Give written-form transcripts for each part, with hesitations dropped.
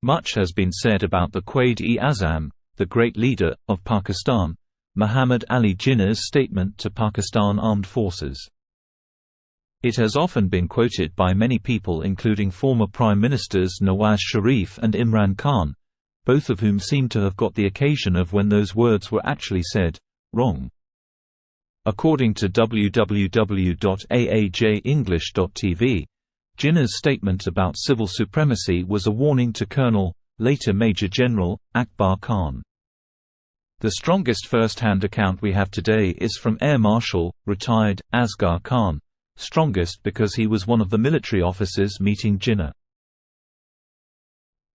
Much has been said about the Quaid-e-Azam, the great leader of Pakistan, Muhammad Ali Jinnah's statement to Pakistan Armed Forces. It has often been quoted by many people including former Prime Ministers Nawaz Sharif and Imran Khan, both of whom seem to have got the occasion of when those words were actually said, wrong. According to www.aajenglish.tv, Jinnah's statement about civil supremacy was a warning to Colonel, later Major General, Akbar Khan. The strongest first-hand account we have today is from Air Marshal, retired, Asghar Khan, strongest because he was one of the military officers meeting Jinnah.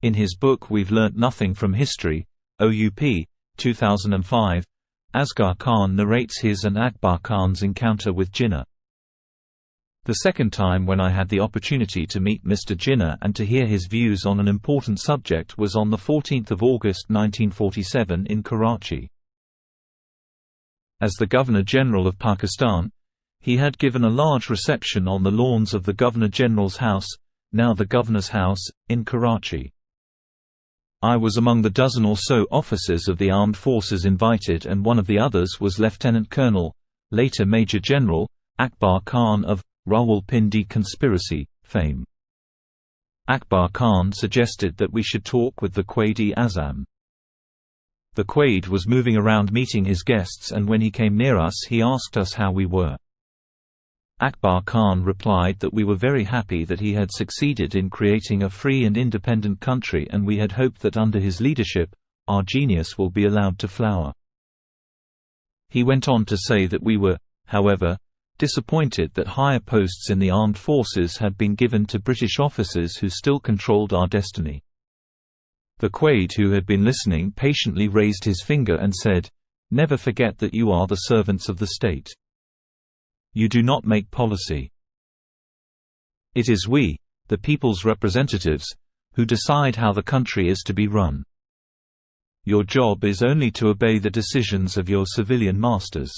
In his book We've Learnt Nothing from History, OUP, 2005, Asghar Khan narrates his and Akbar Khan's encounter with Jinnah. The second time when I had the opportunity to meet Mr. Jinnah and to hear his views on an important subject was on 14 August 1947 in Karachi. As the Governor-General of Pakistan, he had given a large reception on the lawns of the Governor-General's house, now the Governor's House, in Karachi. I was among the dozen or so officers of the armed forces invited, and one of the others was Lieutenant Colonel, later Major General, Akbar Khan of Rawalpindi conspiracy fame. Akbar Khan suggested that we should talk with the Quaid-e-Azam. The Quaid was moving around meeting his guests, and when he came near us he asked us how we were. Akbar Khan replied that we were very happy that he had succeeded in creating a free and independent country, and we had hoped that under his leadership, our genius will be allowed to flower. He went on to say that we were, however, disappointed that higher posts in the armed forces had been given to British officers who still controlled our destiny. The Quaid, who had been listening patiently, raised his finger and said, "Never forget that you are the servants of the state. You do not make policy. It is we, the people's representatives, who decide how the country is to be run. Your job is only to obey the decisions of your civilian masters."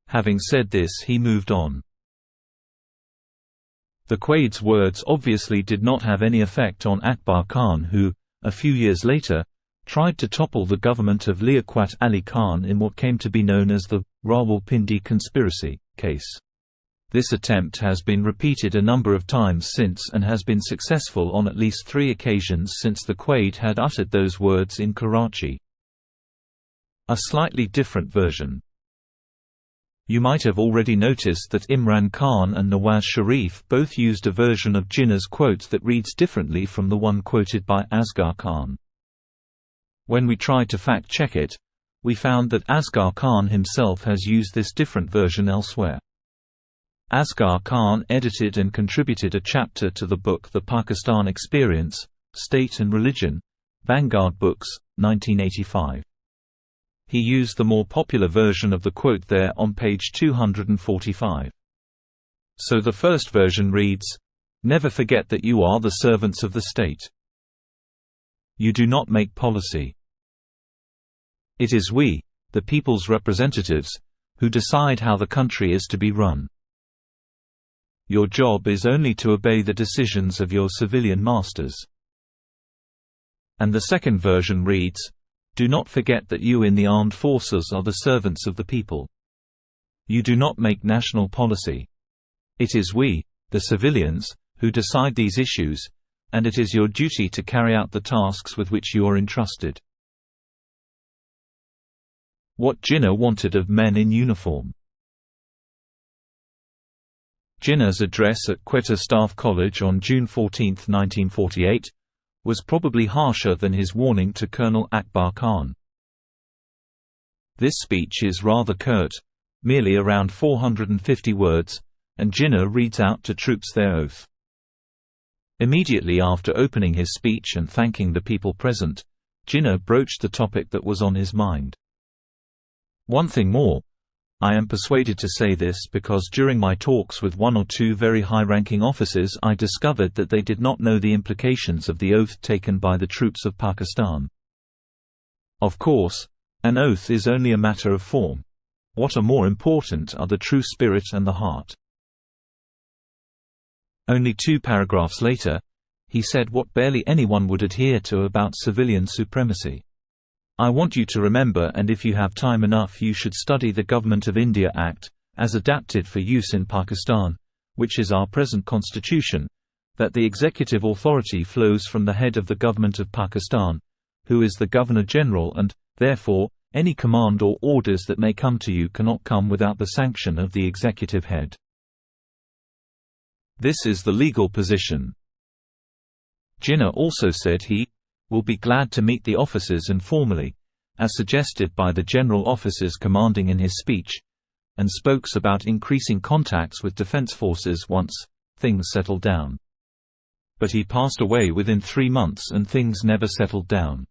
Having said this, he moved on. The Quaid's words obviously did not have any effect on Akbar Khan, who, a few years later, tried to topple the government of Liaquat Ali Khan in what came to be known as the Rawalpindi conspiracy case. This attempt has been repeated a number of times since and has been successful on at least 3 occasions since the Quaid had uttered those words in Karachi. A slightly different version. You might have already noticed that Imran Khan and Nawaz Sharif both used a version of Jinnah's quote that reads differently from the one quoted by Asghar Khan. When we tried to fact-check it, we found that Asghar Khan himself has used this different version elsewhere. Asghar Khan edited and contributed a chapter to the book The Pakistan Experience, State and Religion, Vanguard Books, 1985. He used the more popular version of the quote there on page 245. So the first version reads, "Never forget that you are the servants of the state. You do not make policy. It is we, the people's representatives, who decide how the country is to be run. Your job is only to obey the decisions of your civilian masters." And the second version reads, "Do not forget that you in the armed forces are the servants of the people. You do not make national policy. It is we, the civilians, who decide these issues, and it is your duty to carry out the tasks with which you are entrusted." What Jinnah wanted of men in uniform. Jinnah's address at Quetta Staff College on June 14, 1948, was probably harsher than his warning to Colonel Akbar Khan. This speech is rather curt, merely around 450 words, and Jinnah reads out to troops their oath. Immediately after opening his speech and thanking the people present, Jinnah broached the topic that was on his mind. One thing more. I am persuaded to say this because during my talks with 1 or 2 very high-ranking officers I discovered that they did not know the implications of the oath taken by the troops of Pakistan. Of course, an oath is only a matter of form. What are more important are the true spirit and the heart. Only 2 paragraphs later, he said what barely anyone would adhere to about civilian supremacy. "I want you to remember, and if you have time enough you should study the Government of India Act, as adapted for use in Pakistan, which is our present constitution, that the executive authority flows from the head of the Government of Pakistan, who is the Governor-General, and, therefore, any command or orders that may come to you cannot come without the sanction of the executive head." This is the legal position. Jinnah also said he will be glad to meet the officers informally, as suggested by the general officers commanding in his speech, and spoke about increasing contacts with defense forces once things settled down. But he passed away within 3 months and things never settled down.